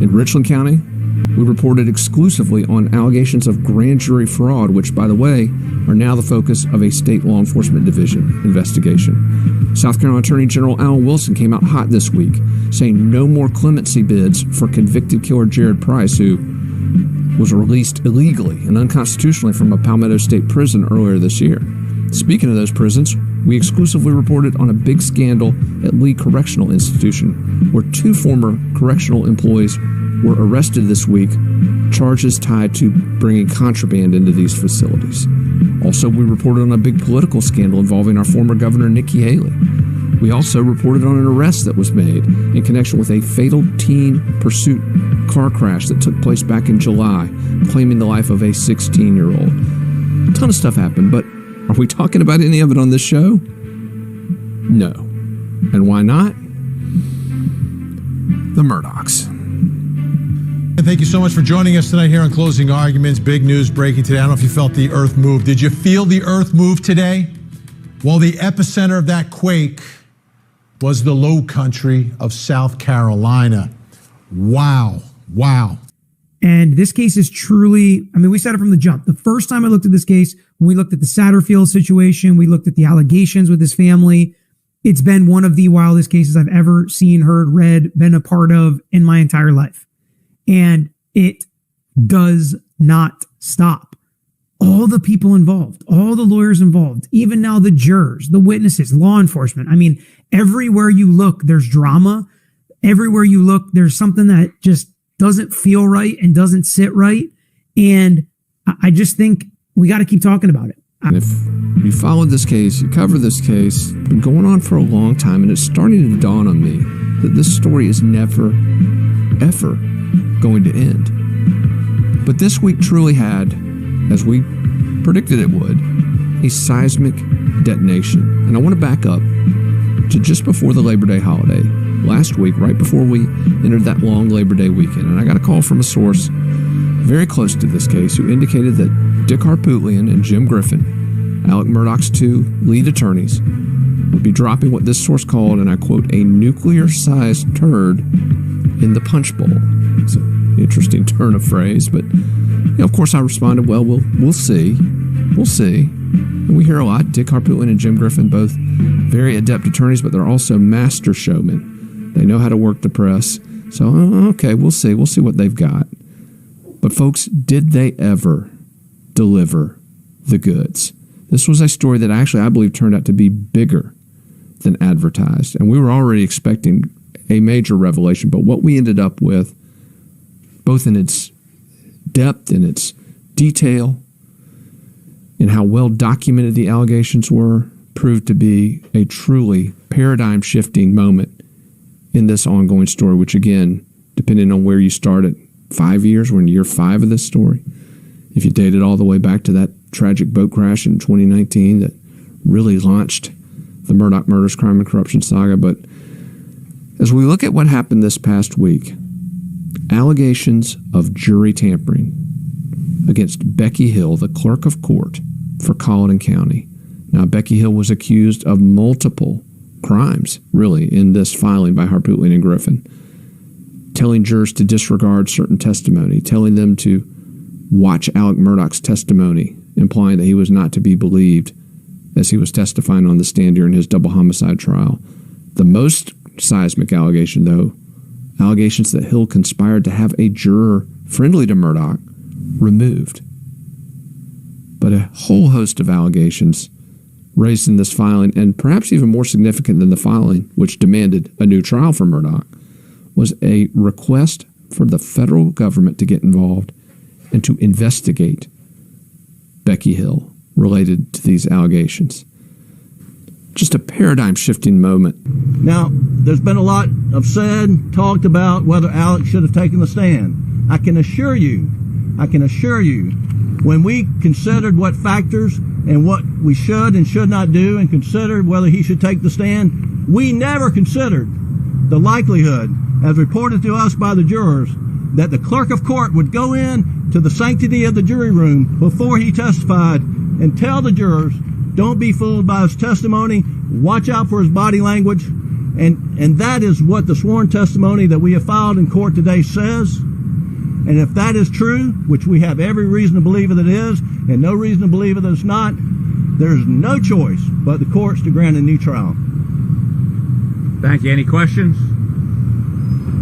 In Richland County, we reported exclusively on allegations of grand jury fraud, which, by the way, are now the focus of a state law enforcement division investigation. South Carolina Attorney General Alan Wilson came out hot this week, saying no more clemency bids for convicted killer Jared Price, who was released illegally and unconstitutionally from a Palmetto State prison earlier this year. Speaking of those prisons, we exclusively reported on a big scandal at Lee Correctional Institution, where 2 former correctional employees were arrested this week, charges tied to bringing contraband into these facilities. Also, we reported on a big political scandal involving our former governor, Nikki Haley. We also reported on an arrest that was made in connection with a fatal teen pursuit car crash that took place back in July, claiming the life of a 16-year-old. A ton of stuff happened, but are we talking about any of it on this show? No. And why not? The Murdochs. And thank you so much for joining us tonight here on Closing Arguments. Big news breaking today. I don't know if you felt the earth move. Did you feel the earth move today? Well, the epicenter of that quake was the Low Country of South Carolina. Wow. Wow. And this case is truly, I mean, we said it from the jump. The first time I looked at this case, when we looked at the Satterfield situation, we looked at the allegations with his family. It's been one of the wildest cases I've ever seen, heard, read, been a part of in my entire life. And it does not stop. All the people involved, all the lawyers involved, even now the jurors, the witnesses, law enforcement. I mean, everywhere you look, there's drama. Everywhere you look, there's something that just doesn't feel right and doesn't sit right. And I just think we got to keep talking about it. And if you followed this case, you covered this case, it's been going on for a long time, and it's starting to dawn on me that this story is never, ever going to end. But this week truly had, as we predicted it would, a seismic detonation. And I want to back up to just before the Labor Day holiday. Last week, right before we entered that long Labor Day weekend, and I got a call from a source very close to this case who indicated that Dick Harpootlian and Jim Griffin, Alec Murdaugh's 2 lead attorneys, would be dropping what this source called, and I quote, a nuclear-sized turd in the punch bowl. It's an interesting turn of phrase, but of course I responded, well, we'll see. We'll see. And we hear a lot. Dick Harpootlian and Jim Griffin, both very adept attorneys, but they're also master showmen. They know how to work the press. So, okay, we'll see. We'll see what they've got. But folks, did they ever deliver the goods? This was a story that actually, I believe, turned out to be bigger than advertised. And we were already expecting a major revelation. But what we ended up with, both in its depth and its detail, and how well documented the allegations were, proved to be a truly paradigm-shifting moment in this ongoing story, which again, depending on where you start at 5 years, we're in year 5 of this story. If you date it all the way back to that tragic boat crash in 2019 that really launched the Murdoch murders, crime, and corruption saga. But as we look at what happened this past week, allegations of jury tampering against Becky Hill, the clerk of court for Colleton County. Now, Becky Hill was accused of multiple crimes, really, in this filing by Harpootlian and Griffin, telling jurors to disregard certain testimony, telling them to watch Alec Murdaugh's testimony, implying that he was not to be believed as he was testifying on the stand during his double homicide trial. The most seismic allegation, though, allegations that Hill conspired to have a juror friendly to Murdoch removed. But a whole host of allegations raised in this filing, and perhaps even more significant than the filing, which demanded a new trial for Murdoch, was a request for the federal government to get involved and to investigate Becky Hill related to these allegations. Just a paradigm-shifting moment. Now, there's been a lot of said, talked about whether Alec should have taken the stand. I can assure you, when we considered what factors and what we should and should not do and considered whether he should take the stand, we never considered the likelihood, as reported to us by the jurors, that the clerk of court would go in to the sanctity of the jury room before he testified and tell the jurors, don't be fooled by his testimony, watch out for his body language, And that is what the sworn testimony that we have filed in court today says. And if that is true, which we have every reason to believe that it is, and no reason to believe that it's not, there's no choice but the courts to grant a new trial. Thank you. Any questions?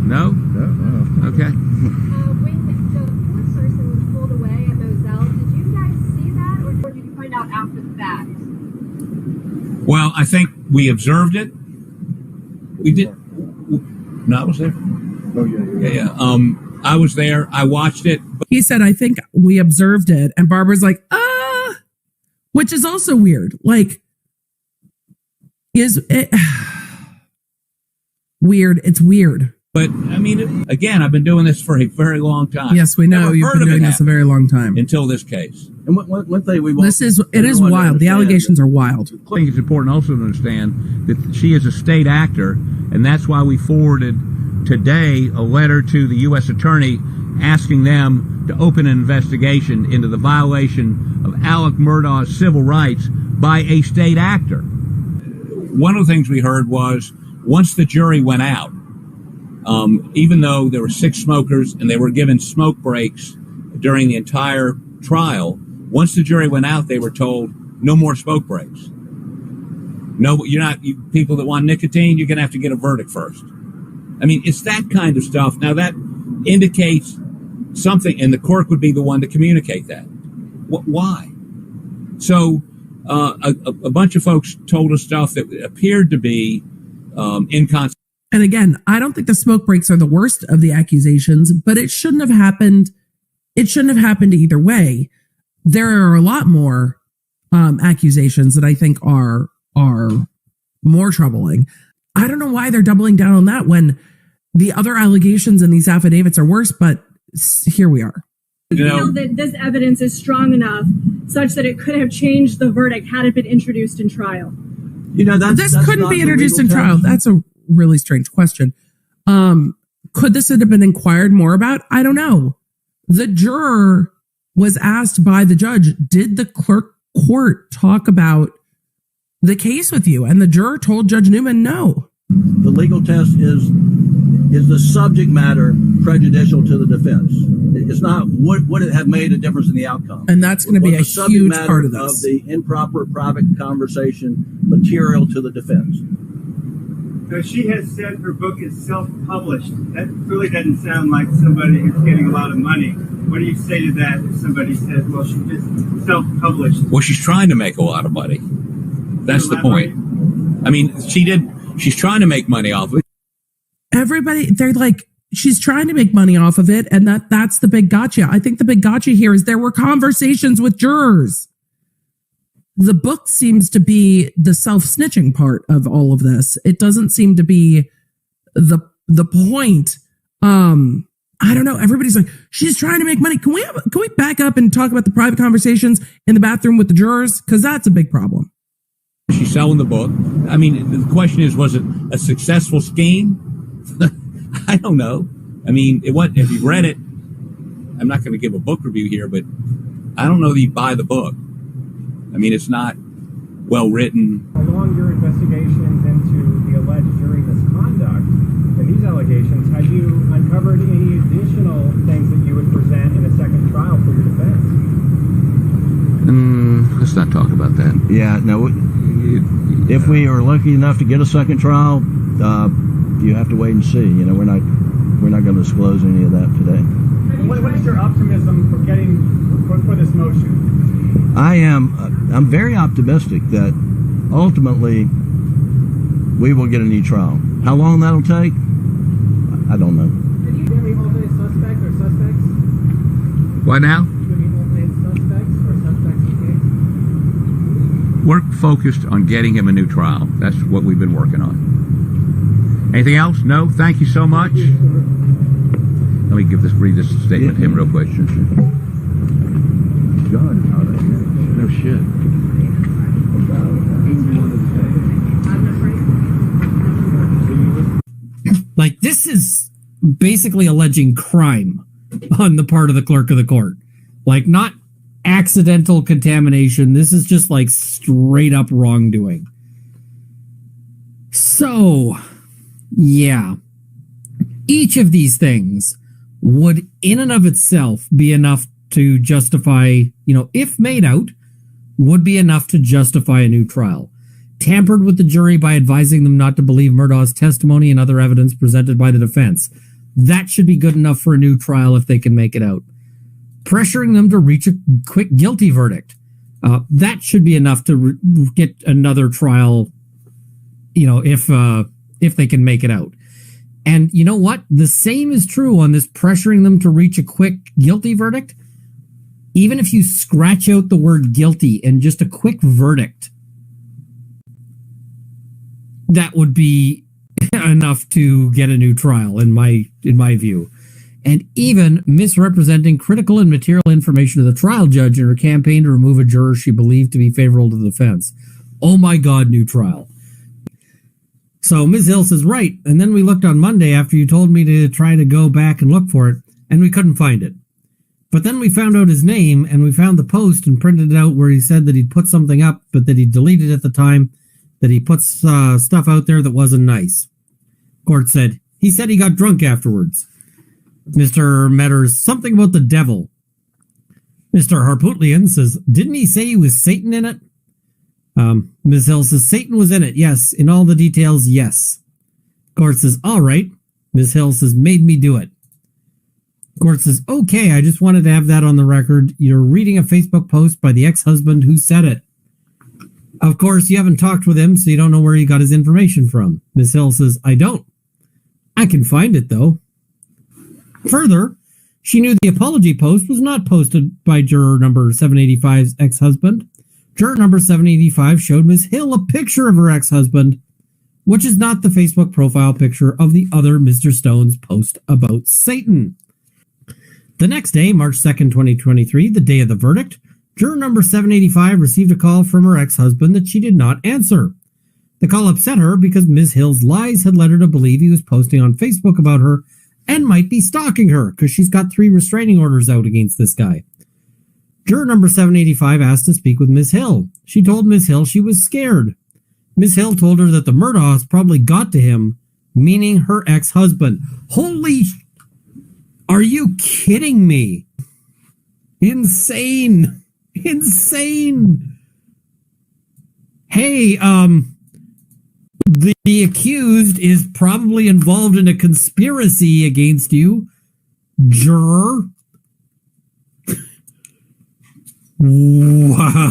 No? No. Okay. When the fourth person was pulled away at Moselle, did you guys see that, or did you find out after the fact? Well, I think we observed it. We did. No, I was there. Oh, yeah. Yeah. I was there. I watched it. He said, I think we observed it. And Barbara's like, which is also weird. Like, is it weird? It's weird. But I mean, again, I've been doing this for a very long time. Yes, we know Never you've heard been of it doing this a very long time. until this case. And one thing we It is wild. The allegations are wild. I think it's important also to understand that she is a state actor, and that's why we forwarded today a letter to the U.S. Attorney asking them to open an investigation into the violation of Alec Murdaugh's civil rights by a state actor. One of the things we heard was once the jury went out, even though there were 6 smokers and they were given smoke breaks during the entire trial, once the jury went out, they were told no more smoke breaks. No, people that want nicotine, you're going to have to get a verdict first. I mean, it's that kind of stuff. Now that indicates something, and the court would be the one to communicate that. Why? So a bunch of folks told us stuff that appeared to be inconsistent. And again, I don't think the smoke breaks are the worst of the accusations, but it shouldn't have happened. It shouldn't have happened either way. There are a lot more accusations that I think are more troubling. I don't know why they're doubling down on that when the other allegations in these affidavits are worse, but here we are. You feel that this evidence is strong enough such that it could have changed the verdict had it been introduced in trial? This couldn't be introduced in trial. That's a really strange question. Could this have been inquired more about? I don't know. The juror was asked by the judge, did the clerk court talk about the case with you? And the juror told Judge Newman no. The legal test is the subject matter prejudicial to the defense? It's not would it have made a difference in the outcome? And that's going to be a huge part of this. Of the improper private conversation material to the defense. So she has said her book is self-published. That really doesn't sound like somebody who's getting a lot of money. What do you say to that if somebody says, well, she just self-published? Well, she's trying to make a lot of money. That's the point. I mean, she's trying to make money off of it. Everybody, they're like, she's trying to make money off of it. And that's the big gotcha. I think the big gotcha here is there were conversations with jurors. The book seems to be the self-snitching part of all of this. It doesn't seem to be the point. I don't know. Everybody's like, she's trying to make money. Can we back up and talk about the private conversations in the bathroom with the jurors? Because that's a big problem. She's selling the book. I mean, the question is, was it a successful scheme? I don't know. I mean, if you've read it, I'm not going to give a book review here, but I don't know that you buy the book. I mean, it's not well written. Along your investigations into the alleged jury misconduct and these allegations, have you uncovered any additional things that you would present in a second trial for your defense? Let's not talk about that. Yeah, no. If we are lucky enough to get a second trial, you have to wait and see. You know, we're not going to disclose any of that today. What is your optimism for getting for this motion? I'm very optimistic that ultimately we will get a new trial. How long that'll take, I don't know. Have you been any alternate suspect or suspects? What now? Have you been any alternate suspects or suspects in the case? We're focused on getting him a new trial. That's what we've been working on. Anything else? No? Thank you so much. Let me read this statement to him real quick. No shit. Like, this is basically alleging crime on the part of the clerk of the court. Like, not accidental contamination. This is just like straight up wrongdoing. So, Yeah. Each of these things would in and of itself be enough to justify, if made out, would be enough to justify a new trial. Tampered with the jury by advising them not to believe Murdaugh's testimony and other evidence presented by the defense. That should be good enough for a new trial if they can make it out. Pressuring them to reach a quick guilty verdict. That should be enough to get another trial, if they can make it out. And you know what? The same is true on this pressuring them to reach a quick guilty verdict. Even if you scratch out the word guilty and just a quick verdict, that would be enough to get a new trial in my view. And even misrepresenting critical and material information to the trial judge in her campaign to remove a juror she believed to be favorable to the defense. Oh my God, new trial. So Ms. Hill says, right. And then we looked on Monday after you told me to try to go back and look for it, and we couldn't find it. But then we found out his name, and we found the post and printed it out where he said that he'd put something up, but that he deleted at the time, that he puts stuff out there that wasn't nice. Court said, he said he got drunk afterwards. Mr. Metters, something about the devil. Mr. Harpootlian says, didn't he say he was Satan in it? Ms. Hill says, Satan was in it, yes. In all the details, yes. Court says, all right. Ms. Hill says, made me do it. Court says, okay, I just wanted to have that on the record. You're reading a Facebook post by the ex-husband who said it. Of course, you haven't talked with him, so you don't know where he got his information from. Ms. Hill says, I don't. I can find it, though. Further, she knew the apology post was not posted by juror number 785's ex-husband. Juror number 785 showed Ms. Hill a picture of her ex-husband, which is not the Facebook profile picture of the other Mr. Stone's post about Satan. The next day, March 2nd, 2023, the day of the verdict, juror number 785 received a call from her ex-husband that she did not answer. The call upset her because Ms. Hill's lies had led her to believe he was posting on Facebook about her and might be stalking her because she's got 3 restraining orders out against this guy. Juror number 785 asked to speak with Ms. Hill. She told Ms. Hill she was scared. Ms. Hill told her that the Murdaughs probably got to him, meaning her ex-husband. Holy... Are you kidding me? Insane. Insane. Hey, the accused is probably involved in a conspiracy against you, juror. Wow.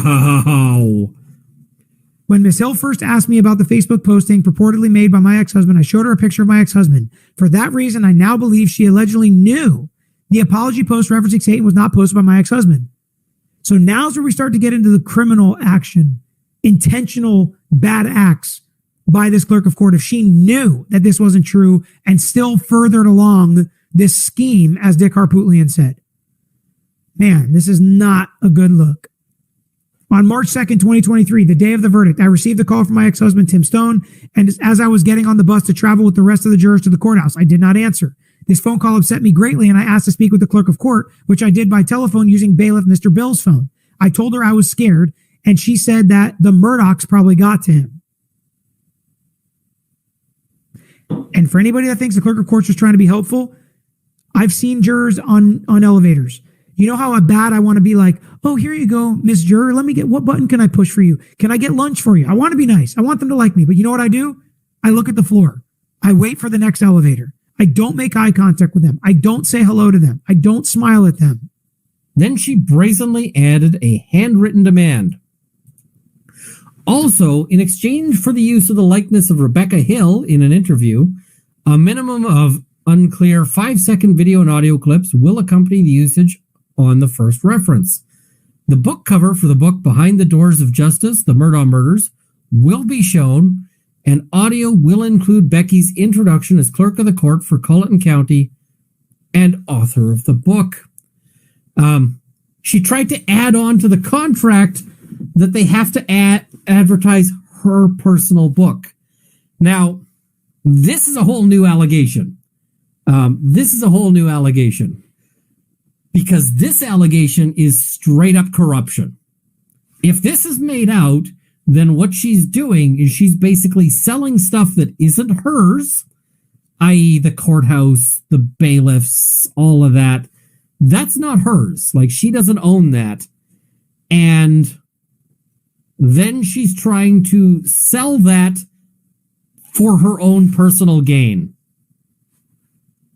When Miss Hill first asked me about the Facebook posting purportedly made by my ex-husband, I showed her a picture of my ex-husband. For that reason, I now believe she allegedly knew the apology post referencing Satan was not posted by my ex-husband. So now's where we start to get into the criminal action, intentional bad acts by this clerk of court. If she knew that this wasn't true and still furthered along this scheme, as Dick Harpootlian said. Man, this is not a good look. On March 2nd, 2023, the day of the verdict, I received a call from my ex-husband, Tim Stone, and as I was getting on the bus to travel with the rest of the jurors to the courthouse, I did not answer. This phone call upset me greatly, and I asked to speak with the clerk of court, which I did by telephone using bailiff Mr. Bill's phone. I told her I was scared, and she said that the Murdochs probably got to him. And for anybody that thinks the clerk of court's just trying to be helpful, I've seen jurors on elevators. You know how bad I want to be like, oh, here you go, Miss Juror. Let me get, what button can I push for you? Can I get lunch for you? I want to be nice. I want them to like me. But you know what I do? I look at the floor. I wait for the next elevator. I don't make eye contact with them. I don't say hello to them. I don't smile at them. Then she brazenly added a handwritten demand. Also, in exchange for the use of the likeness of Rebecca Hill in an interview, a minimum of unclear 5-second video and audio clips will accompany the usage on the first reference. The book cover for the book Behind the Doors of Justice, The Murdaugh Murders, will be shown, and audio will include Becky's introduction as clerk of the court for Colleton County and author of the book. She tried to add on to the contract that they have to advertise her personal book. Now, this is a whole new allegation. Because this allegation is straight up corruption. If this is made out, then what she's doing is she's basically selling stuff that isn't hers i.e. the courthouse, the bailiffs, all of that, that's not hers. Like, she doesn't own that. And then she's trying to sell that for her own personal gain.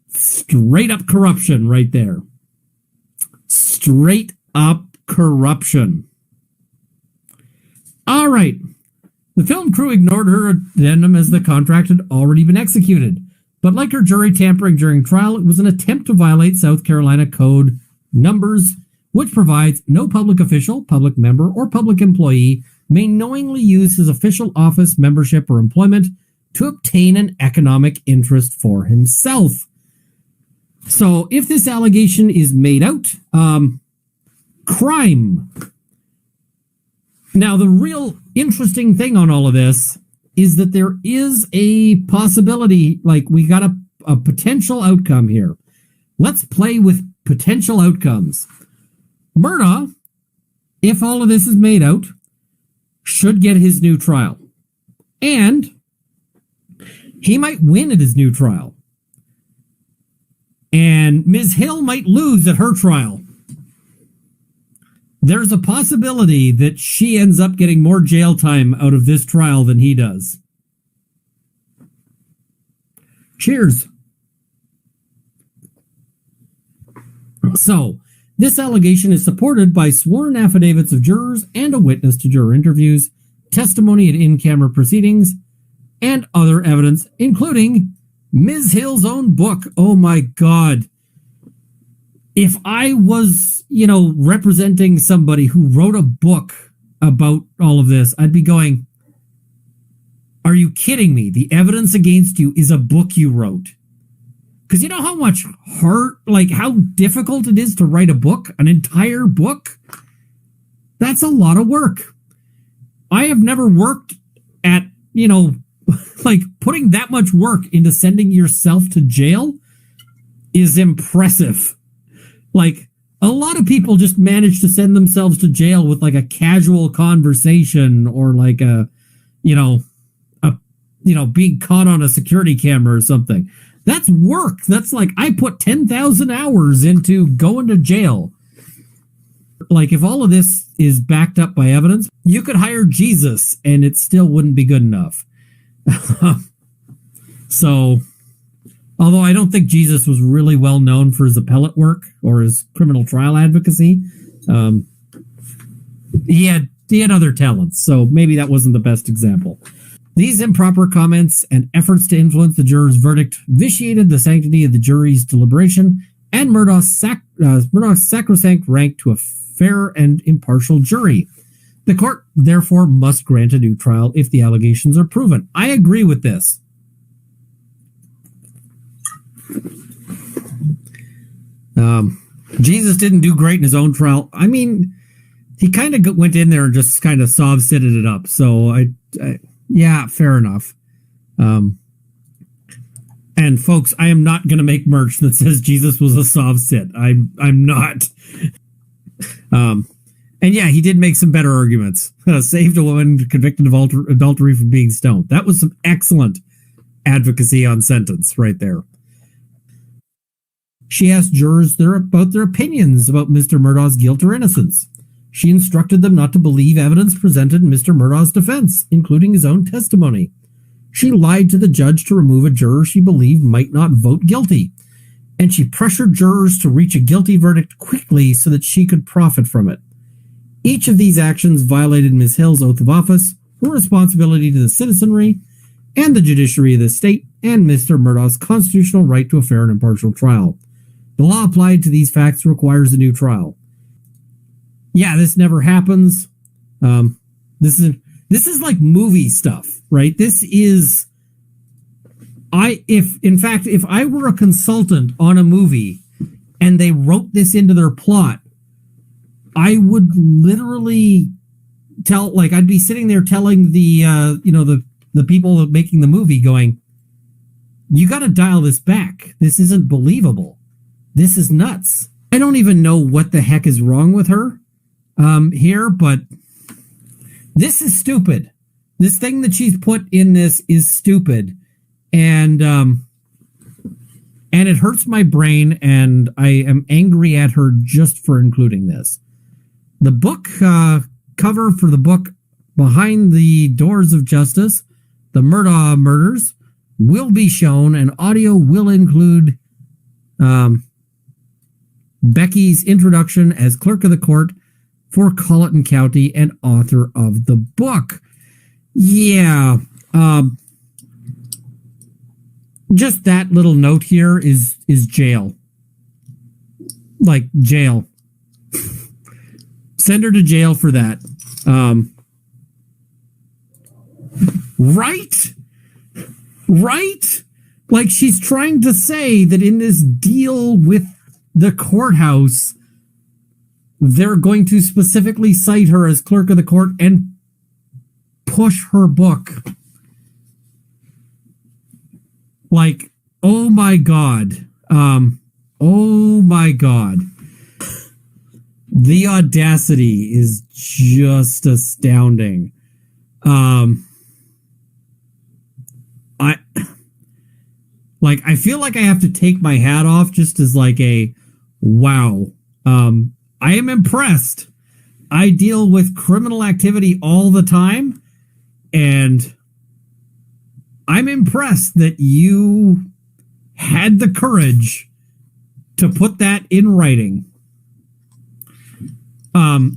Straight up corruption right there. Straight up corruption. All right. The film crew ignored her addendum as the contract had already been executed. But like her jury tampering during trial, it was an attempt to violate South Carolina Code Numbers, which provides no public official, public member, or public employee may knowingly use his official office, membership, or employment to obtain an economic interest for himself. So if this allegation is made out, crime. Now, the real interesting thing on all of this is that there is a possibility, like we got a potential outcome here. Let's play with potential outcomes. Murdaugh, if all of this is made out, should get his new trial. And he might win at his new trial. And Ms. Hill might lose at her trial. There's a possibility that she ends up getting more jail time out of this trial than he does. Cheers. So, this allegation is supported by sworn affidavits of jurors and a witness to juror interviews, testimony at in-camera proceedings, and other evidence, including Ms. Hill's own book. Oh my God. If I was, representing somebody who wrote a book about all of this, I'd be going, are you kidding me? The evidence against you is a book you wrote. Because you know how much how difficult it is to write a book, an entire book? That's a lot of work. I have never worked at, putting that much work into sending yourself to jail is impressive. A lot of people just manage to send themselves to jail with a casual conversation or being caught on a security camera or something. That's work. That's I put 10,000 hours into going to jail. If all of this is backed up by evidence, you could hire Jesus and it still wouldn't be good enough. So, although I don't think Jesus was really well known for his appellate work or his criminal trial advocacy, he had other talents, so maybe that wasn't the best example. These improper comments and efforts to influence the juror's verdict vitiated the sanctity of the jury's deliberation and Murdaugh's sacrosanct rank to a fair and impartial jury. The court, therefore, must grant a new trial if the allegations are proven. I agree with this. Jesus didn't do great in his own trial. I mean, he kind of went in there and just kind of sob-sitted it up. So, yeah, fair enough. And folks, I am not going to make merch that says Jesus was a sob-sit. I'm not. And yeah, he did make some better arguments. Saved a woman convicted of adultery from being stoned. That was some excellent advocacy on sentence right there. She asked jurors about their opinions about Mr. Murdaugh's guilt or innocence. She instructed them not to believe evidence presented in Mr. Murdaugh's defense, including his own testimony. She lied to the judge to remove a juror she believed might not vote guilty, and she pressured jurors to reach a guilty verdict quickly so that she could profit from it. Each of these actions violated Ms. Hill's oath of office, her responsibility to the citizenry and the judiciary of the state, and Mr. Murdaugh's constitutional right to a fair and impartial trial. The law applied to these facts requires a new trial. Yeah, this never happens. This is like movie stuff, right? This is if I were a consultant on a movie and they wrote this into their plot, I would literally I'd be sitting there telling the people making the movie going, you got to dial this back. This isn't believable. This is nuts. I don't even know what the heck is wrong with her here, but this is stupid. This thing that she's put in this is stupid. And And it hurts my brain, and I am angry at her just for including this. The book cover for the book Behind the Doors of Justice, The Murdaugh Murders, will be shown, and audio will include Becky's introduction as clerk of the court for Colleton County and author of the book. Yeah. Just that little note here is jail. Like, jail. Send her to jail for that. Right? Right? Like, she's trying to say that in this deal with the courthouse, they're going to specifically cite her as clerk of the court and push her book. Like, oh my God. Oh my God. The audacity is just astounding. I feel like I have to take my hat off just as like a wow. I am impressed. I deal with criminal activity all the time, and I'm impressed that you had the courage to put that in writing.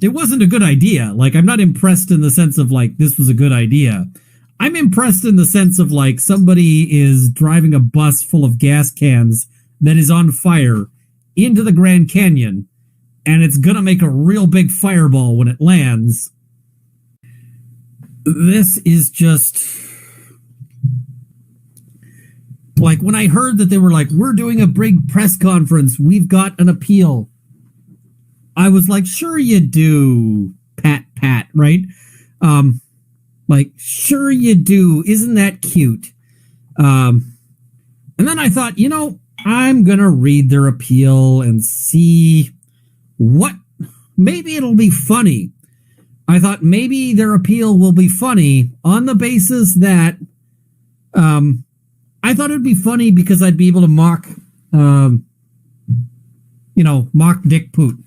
It wasn't a good idea. Like, I'm not impressed in the sense of like, this was a good idea. I'm impressed in the sense of like, somebody is driving a bus full of gas cans that is on fire into the Grand Canyon, and it's gonna make a real big fireball when it lands. This is just... Like, when I heard that they were like, we're doing a big press conference, we've got an appeal, I was like, sure you do, Pat, right? Like, sure you do. Isn't that cute? And then I thought, you know, I'm going to read their appeal and see what, maybe it'll be funny. I thought maybe their appeal will be funny on the basis that, I thought it'd be funny because I'd be able to mock Dick Poot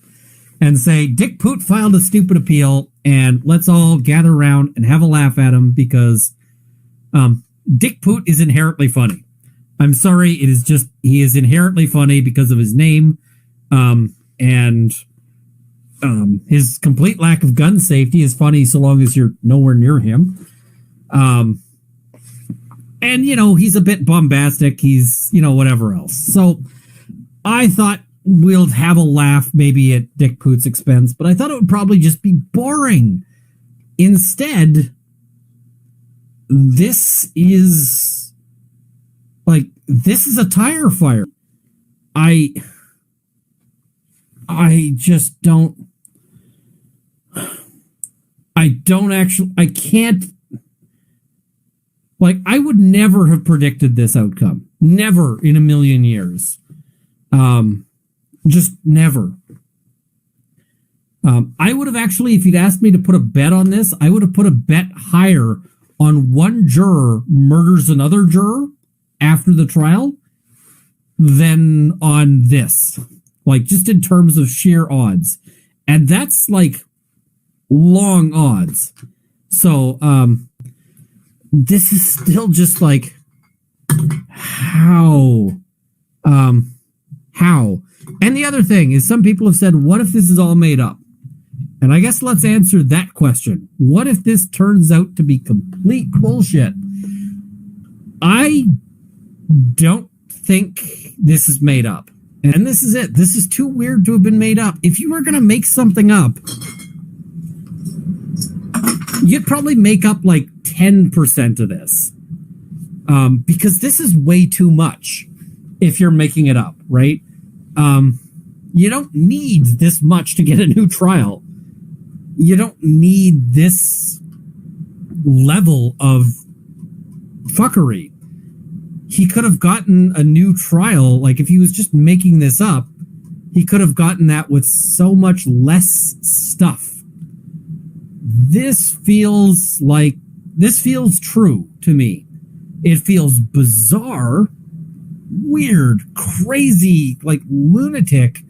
and say, Dick Poot filed a stupid appeal, and let's all gather around and have a laugh at him because Dick Poot is inherently funny. I'm sorry, it is just, he is inherently funny because of his name and his complete lack of gun safety is funny so long as you're nowhere near him. And, you know, he's a bit bombastic. He's, you know, whatever else. So I thought we'll have a laugh maybe at Dick Poot's expense, but I thought it would probably just be boring. Instead, this is a tire fire. I just don't... I can't... Like, I would never have predicted this outcome. Never in a million years. Just never. I would have actually, if you'd asked me to put a bet on this, I would have put a bet higher on one juror murders another juror after the trial than on this. Like, just in terms of sheer odds. And that's, like, long odds. So, this is still just like, how? And the other thing is, some people have said, what if this is all made up? And I guess let's answer that question. What if this turns out to be complete bullshit? I don't think this is made up. And this is it. This is too weird to have been made up. If you were going to make something up, you'd probably make up like 10% of this. Because this is way too much if you're making it up, right? You don't need this much to get a new trial. You don't need this level of fuckery. He could have gotten a new trial. Like, if he was just making this up, he could have gotten that with so much less stuff. This feels true to me. It feels bizarre weird, crazy, like lunatic,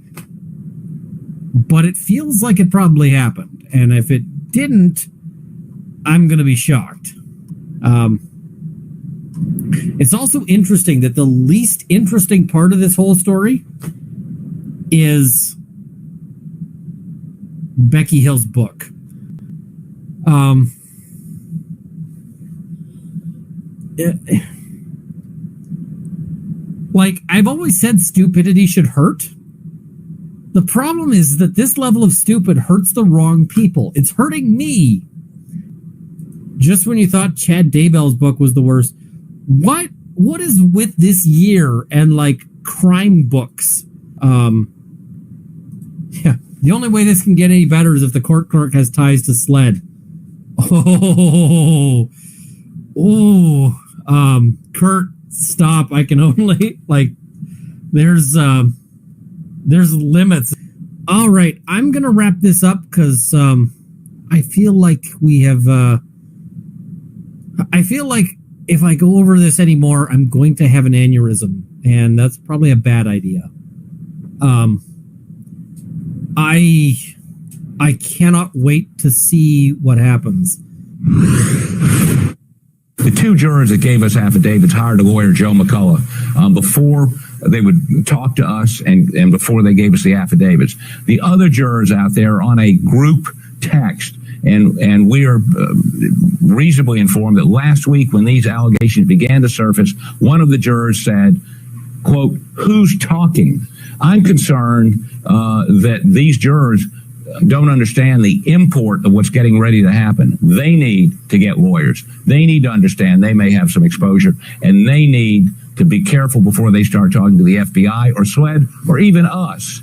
but it feels like it probably happened. And if it didn't, I'm going to be shocked. It's also interesting that the least interesting part of this whole story is Becky Hill's book. Like, I've always said stupidity should hurt. The problem is that this level of stupid hurts the wrong people. It's hurting me. Just when you thought Chad Daybell's book was the worst, what is with this year and like crime books? Yeah, the only way this can get any better is if the court clerk has ties to SLED. Kurt, stop. I can only there's limits. All right, I'm gonna wrap this up because I feel like we have I feel like if I go over this anymore, I'm going to have an aneurysm, and that's probably a bad idea. I cannot wait to see what happens. The two jurors that gave us affidavits hired a lawyer, Joe McCullough, before they would talk to us and before they gave us the affidavits. The other jurors out there on a group text, and we are reasonably informed that last week when these allegations began to surface, one of the jurors said, quote, "Who's talking?" I'm concerned that these jurors don't understand the import of what's getting ready to happen. They need to get lawyers. They need to understand they may have some exposure, and they need to be careful before they start talking to the FBI or SLED or even us.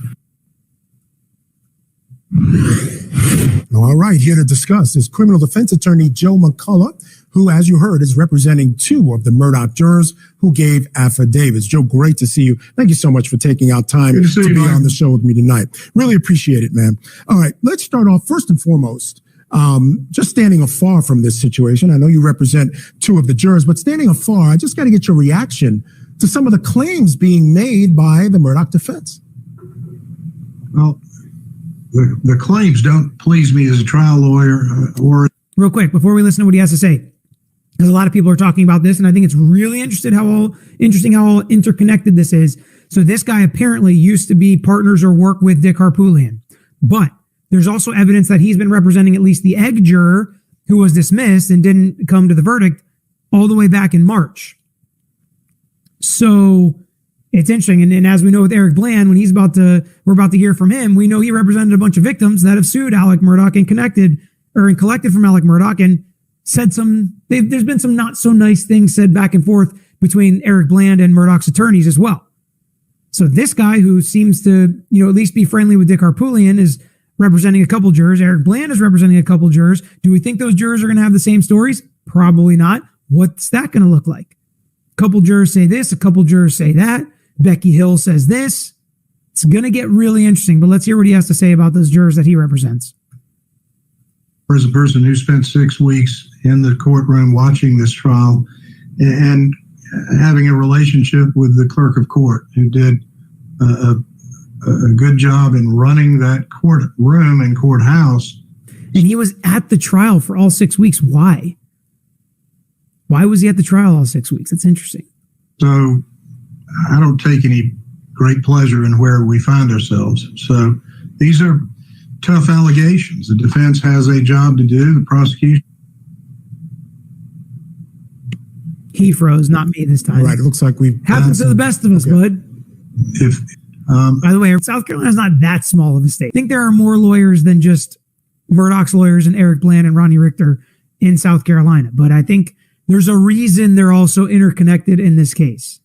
All right, here to discuss is criminal defense attorney Joe McCullough, who, as you heard, is representing two of the Murdoch jurors who gave affidavits. Joe, great to see you. Thank you so much for taking out time to be on the show with me tonight. Really appreciate it, man. All right, let's start off first and foremost. Just standing afar from this situation. I know you represent two of the jurors, but standing afar, I just got to get your reaction to some of the claims being made by the Murdoch defense. Well, the claims don't please me as a trial lawyer or... Real quick, before we listen to what he has to say, because a lot of people are talking about this, and I think it's really interesting how interconnected this is. So this guy apparently used to be partners or work with Dick Harpootlian, but there's also evidence that he's been representing at least the egg juror who was dismissed and didn't come to the verdict all the way back in March. So it's interesting. And as we know with Eric Bland, when we're about to hear from him, we know he represented a bunch of victims that have sued Alec Murdoch and collected from Alec Murdoch and said there's been some not so nice things said back and forth between Eric Bland and Murdoch's attorneys as well. So this guy who seems to, at least be friendly with Dick Harpootlian is representing a couple jurors. Eric Bland is representing a couple jurors. Do we think those jurors are going to have the same stories? Probably not. What's that going to look like? A couple jurors say this, a couple jurors say that. Becky Hill says this. It's going to get really interesting, but let's hear what he has to say about those jurors that he represents. As a person who spent 6 weeks in the courtroom watching this trial and having a relationship with the clerk of court who did a good job in running that courtroom and courthouse. And he was at the trial for all 6 weeks. Why? Why was he at the trial all 6 weeks? That's interesting. So I don't take any great pleasure in where we find ourselves. So these are tough allegations. The defense has a job to do. The prosecution. He froze, not me this time. All right, it looks like we've happens to the best of us, bud. By the way, South Carolina's not that small of a state. I think there are more lawyers than just Murdoch's lawyers and Eric Bland and Ronnie Richter in South Carolina. But I think there's a reason they're also interconnected in this case.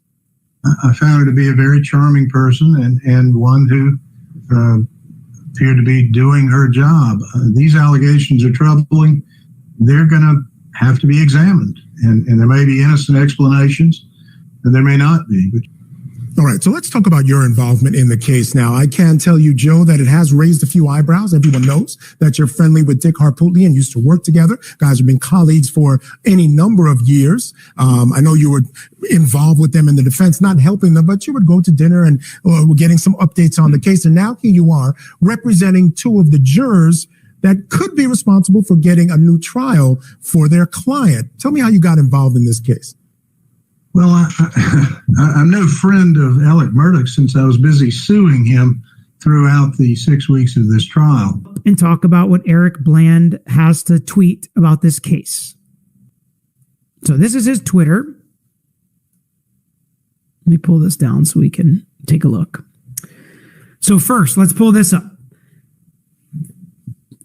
I found her to be a very charming person and one who appeared to be doing her job. These allegations are troubling. They're going to have to be examined. And there may be innocent explanations, and there may not be. But All right, so let's talk about your involvement in the case now. I can tell you, Joe, that it has raised a few eyebrows. Everyone knows that you're friendly with Dick Harpootlian and used to work together. Guys have been colleagues for any number of years. I know you were involved with them in the defense, not helping them, but you would go to dinner and were getting some updates on the case. And now here you are representing two of the jurors that could be responsible for getting a new trial for their client. Tell me how you got involved in this case. Well, I'm no friend of Alec Murdoch since I was busy suing him throughout the 6 weeks of this trial. And talk about what Eric Bland has to tweet about this case. So this is his Twitter. Let me pull this down so we can take a look. So first, let's pull this up.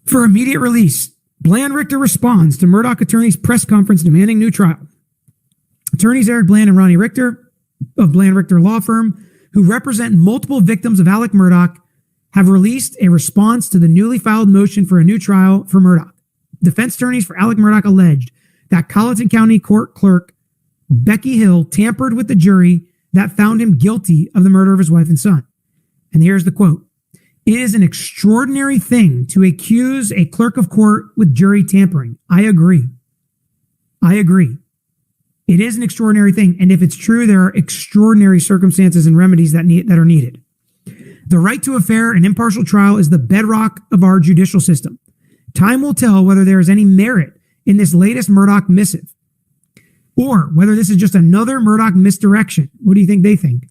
For immediate release, Bland Richter responds to Murdoch attorney's press conference demanding new trial. Attorneys Eric Bland and Ronnie Richter of Bland Richter Law Firm, who represent multiple victims of Alec Murdoch, have released a response to the newly filed motion for a new trial for Murdoch. Defense attorneys for Alec Murdoch alleged that Colleton County Court Clerk Becky Hill tampered with the jury that found him guilty of the murder of his wife and son. And here's the quote. It is an extraordinary thing to accuse a clerk of court with jury tampering. I agree. It is an extraordinary thing, and if it's true, there are extraordinary circumstances and remedies that are needed. The right to a fair and impartial trial is the bedrock of our judicial system. Time will tell whether there is any merit in this latest Murdoch missive, or whether this is just another Murdoch misdirection. What do you think they think?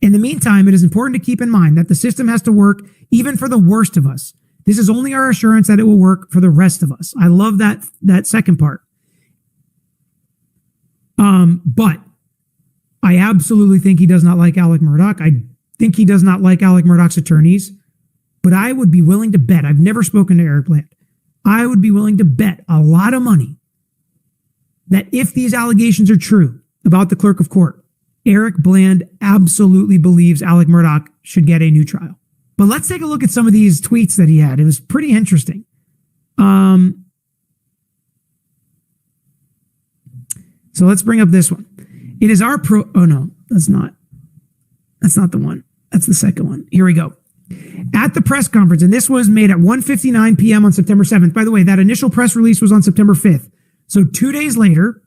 In the meantime, it is important to keep in mind that the system has to work even for the worst of us. This is only our assurance that it will work for the rest of us. I love that second part. But I absolutely think he does not like Alec Murdoch. I think he does not like Alec Murdoch's attorneys, but I would be willing to bet, I've never spoken to Eric Bland, I would be willing to bet a lot of money that if these allegations are true about the clerk of court, Eric Bland absolutely believes Alec Murdoch should get a new trial. But let's take a look at some of these tweets that he had. It was pretty interesting. So let's bring up this one. It is our oh no, that's not the one. That's the second one. Here we go. At the press conference, and this was made at 1:59 p.m. on September 7th. By the way, that initial press release was on September 5th. So 2 days later,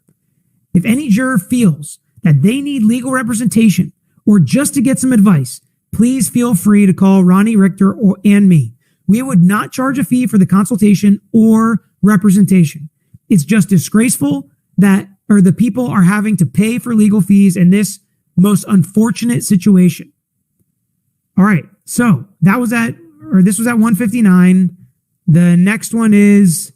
if any juror feels that they need legal representation or just to get some advice, please feel free to call Ronnie Richter and me. We would not charge a fee for the consultation or representation. It's just disgraceful that the people are having to pay for legal fees in this most unfortunate situation. All right. So this was at 1:59. The next one is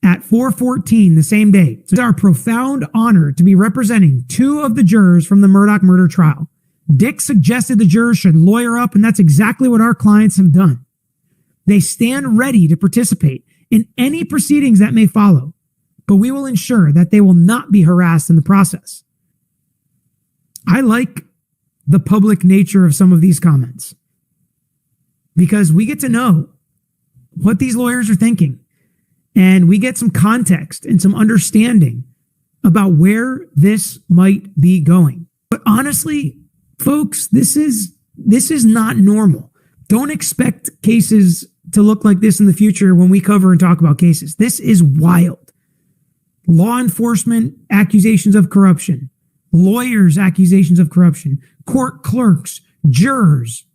at 4:14 the same day. So it's our profound honor to be representing two of the jurors from the Murdoch murder trial. Dick suggested the jurors should lawyer up, and that's exactly what our clients have done. They stand ready to participate in any proceedings that may follow, but we will ensure that they will not be harassed in the process. I like the public nature of some of these comments because we get to know what these lawyers are thinking, and we get some context and some understanding about where this might be going. But honestly, folks, this is not normal. Don't expect cases to look like this in the future when we cover and talk about cases. This is wild. Law enforcement accusations of corruption, lawyers accusations of corruption, court clerks, jurors.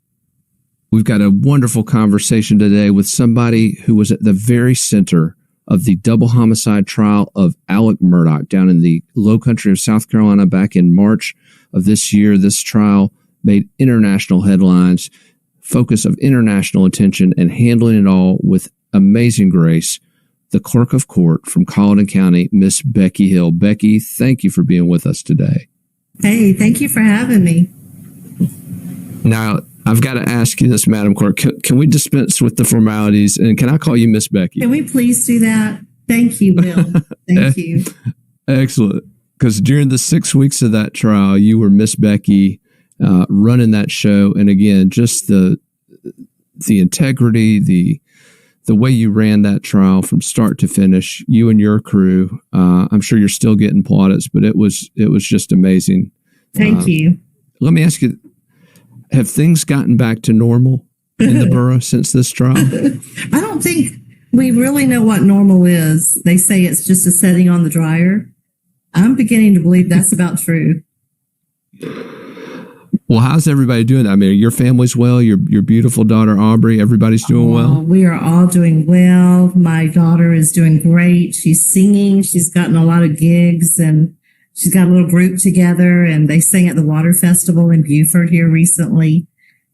We've got a wonderful conversation today with somebody who was at the very center of the double homicide trial of Alec Murdoch down in the low country of South Carolina back in March of this year. This trial made international headlines, focus of international attention, and handling it all with amazing grace. The clerk of court from Colleton County, Miss Becky Hill. Becky, thank you for being with us today. Hey, thank you for having me. Now, I've got to ask you this, Madam Clerk. Can we dispense with the formalities, and can I call you Miss Becky? Can we please do that? Thank you, Bill. Thank you. Excellent. Because during the 6 weeks of that trial, you were Miss Becky running that show. And again, just the integrity, the way you ran that trial from start to finish, you and your crew. I'm sure you're still getting plaudits, but it was just amazing. Thank you. let me ask you, have things gotten back to normal in the borough since this trial? I don't think we really know what normal is. They say it's just a setting on the dryer. I'm beginning to believe that's about true. Well, how's everybody doing? I mean, your family's well, your beautiful daughter, Aubrey, everybody's doing well? We are all doing well. My daughter is doing great. She's singing. She's gotten a lot of gigs, and she's got a little group together, and they sang at the Water Festival in Beaufort here recently,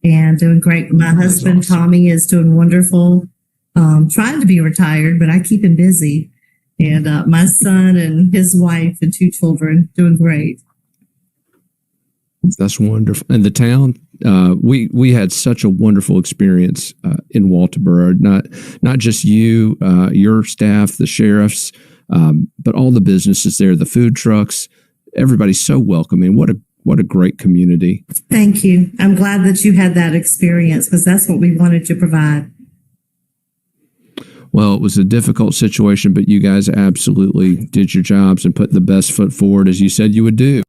and doing great. My husband, awesome. Tommy, is doing wonderful, trying to be retired, but I keep him busy. And my son and his wife and 2 children doing great. That's wonderful. And the town, we had such a wonderful experience in Walterboro. Not just you, your staff, the sheriffs, but all the businesses there, the food trucks. Everybody's so welcoming. What a great community. Thank you. I'm glad that you had that experience, because that's what we wanted to provide. Well, it was a difficult situation, but you guys absolutely did your jobs and put the best foot forward, as you said you would do.